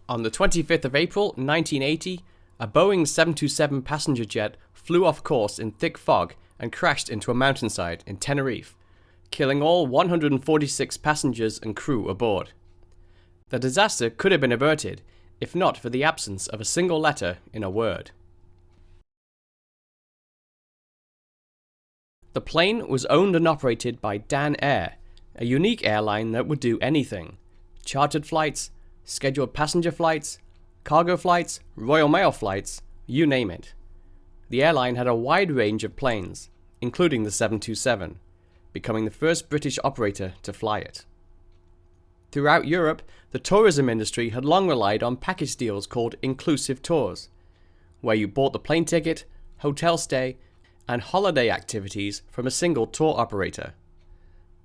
On the 25th of April 1980, a Boeing 727 passenger jet flew off course in thick fog and crashed into a mountainside in Tenerife, killing all 146 passengers and crew aboard. The disaster could have been averted if not for the absence of a single letter in a word. The plane was owned and operated by Dan Air, a unique airline that would do anything: chartered flights, scheduled passenger flights, cargo flights, Royal Mail flights, you name it. The airline had a wide range of planes, including the 727, becoming the first British operator to fly it. Throughout Europe, the tourism industry had long relied on package deals called inclusive tours, where you bought the plane ticket, hotel stay, and holiday activities from a single tour operator.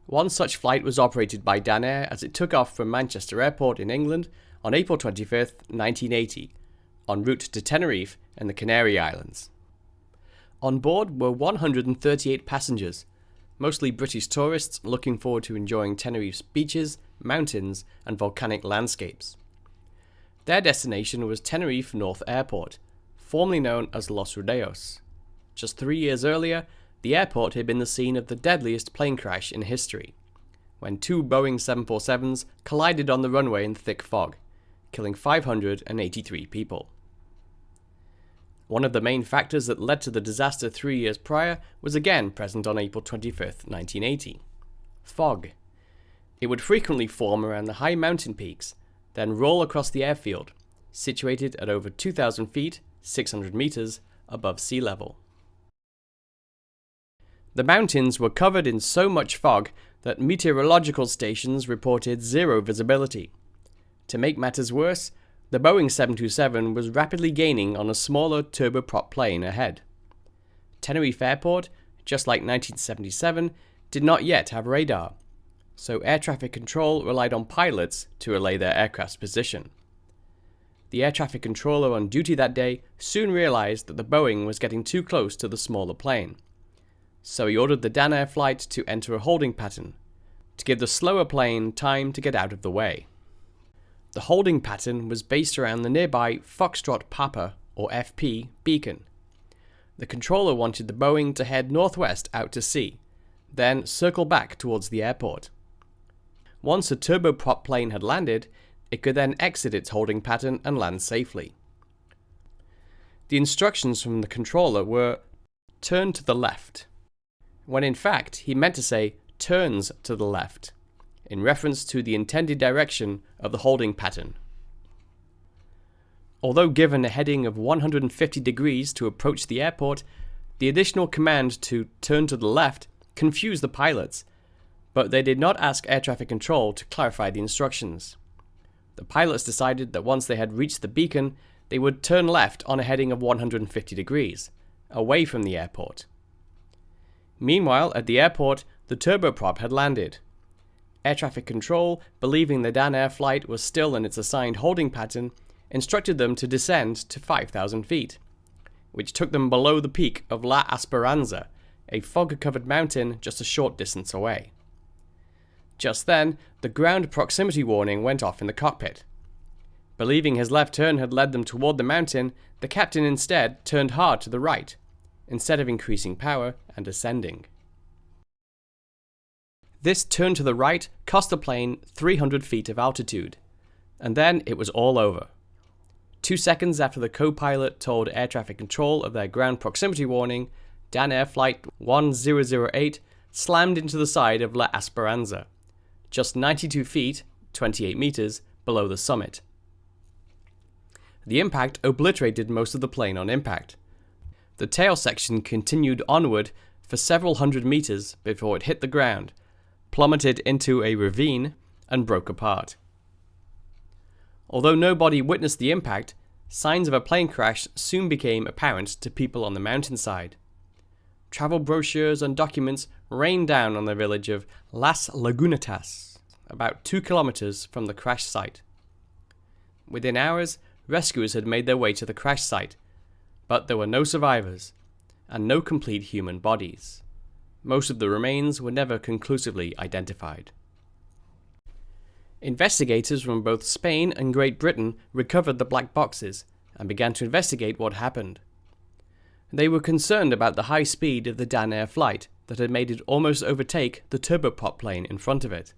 One such flight was operated by Dan Air as it took off from Manchester Airport in England on April 25, 1980, en route to Tenerife and the Canary Islands. On board were 138 passengers, mostly British tourists looking forward to enjoying Tenerife's beaches, mountains, and volcanic landscapes. Their destination was Tenerife North Airport, formerly known as Los Rodeos. Just 3 years earlier, the airport had been the scene of the deadliest plane crash in history, when two Boeing 747s collided on the runway in thick fog, killing 583 people. One of the main factors that led to the disaster 3 years prior was again present on April 25, 1980. Fog. It would frequently form around the high mountain peaks, then roll across the airfield, situated at over 2,000 feet, 600 meters, above sea level. The mountains were covered in so much fog that meteorological stations reported zero visibility. To make matters worse, the Boeing 727 was rapidly gaining on a smaller turboprop plane ahead. Tenerife Airport, just like 1977, did not yet have radar, so air traffic control relied on pilots to relay their aircraft's position. The air traffic controller on duty that day soon realized that the Boeing was getting too close to the smaller plane, so he ordered the Dan Air flight to enter a holding pattern, to give the slower plane time to get out of the way. The holding pattern was based around the nearby Foxtrot Papa, or FP, beacon. The controller wanted the Boeing to head northwest out to sea, then circle back towards the airport. Once a turboprop plane had landed, it could then exit its holding pattern and land safely. The instructions from the controller were, "turn to the left," when in fact he meant to say "turns to the left," in reference to the intended direction of the holding pattern. Although given a heading of 150 degrees to approach the airport, the additional command to turn to the left confused the pilots, but they did not ask air traffic control to clarify the instructions. The pilots decided that once they had reached the beacon, they would turn left on a heading of 150 degrees, away from the airport. Meanwhile, at the airport, the turboprop had landed. Air traffic control, believing the Dan Air flight was still in its assigned holding pattern, instructed them to descend to 5,000 feet, which took them below the peak of La Esperanza, a fog-covered mountain just a short distance away. Just then, the ground proximity warning went off in the cockpit. Believing his left turn had led them toward the mountain, the captain instead turned hard to the right, instead of increasing power and ascending. This turn to the right cost the plane 300 feet of altitude, and then it was all over. 2 seconds after the co-pilot told air traffic control of their ground proximity warning, Dan Air Flight 1008 slammed into the side of La Esperanza, just 92 feet, 28 meters, below the summit. The impact obliterated most of the plane on impact. The tail section continued onward for several hundred meters before it hit the ground, plummeted into a ravine, and broke apart. Although nobody witnessed the impact, signs of a plane crash soon became apparent to people on the mountainside. Travel brochures and documents rained down on the village of Las Lagunetas, about 2 kilometers from the crash site. Within hours, rescuers had made their way to the crash site, but there were no survivors, and no complete human bodies. Most of the remains were never conclusively identified. Investigators from both Spain and Great Britain recovered the black boxes and began to investigate what happened. They were concerned about the high speed of the Dan Air flight that had made it almost overtake the turboprop plane in front of it.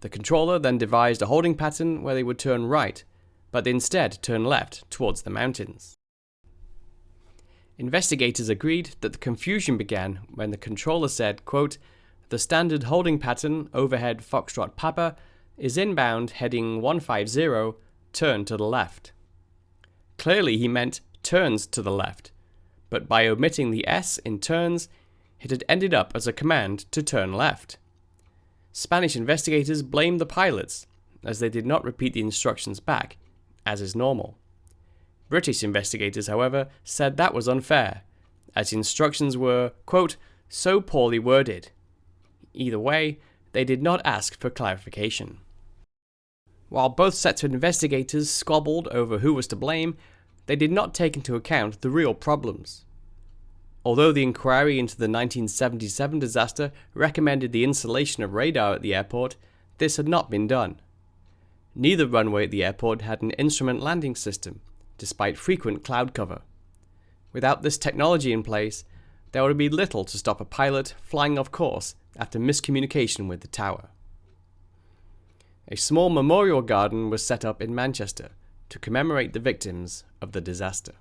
The controller then devised a holding pattern where they would turn right, but instead turn left towards the mountains. Investigators agreed that the confusion began when the controller said, quote, "The standard holding pattern overhead Foxtrot Papa is inbound heading 150, turn to the left." Clearly he meant turns to the left, but by omitting the S in turns, it had ended up as a command to turn left. Spanish investigators blamed the pilots, as they did not repeat the instructions back, as is normal. British investigators, however, said that was unfair, as the instructions were, quote, "so poorly worded." Either way, they did not ask for clarification. While both sets of investigators squabbled over who was to blame, they did not take into account the real problems. Although the inquiry into the 1977 disaster recommended the installation of radar at the airport, this had not been done. Neither runway at the airport had an instrument landing system, despite frequent cloud cover. Without this technology in place, there would be little to stop a pilot flying off course after miscommunication with the tower. A small memorial garden was set up in Manchester to commemorate the victims of the disaster.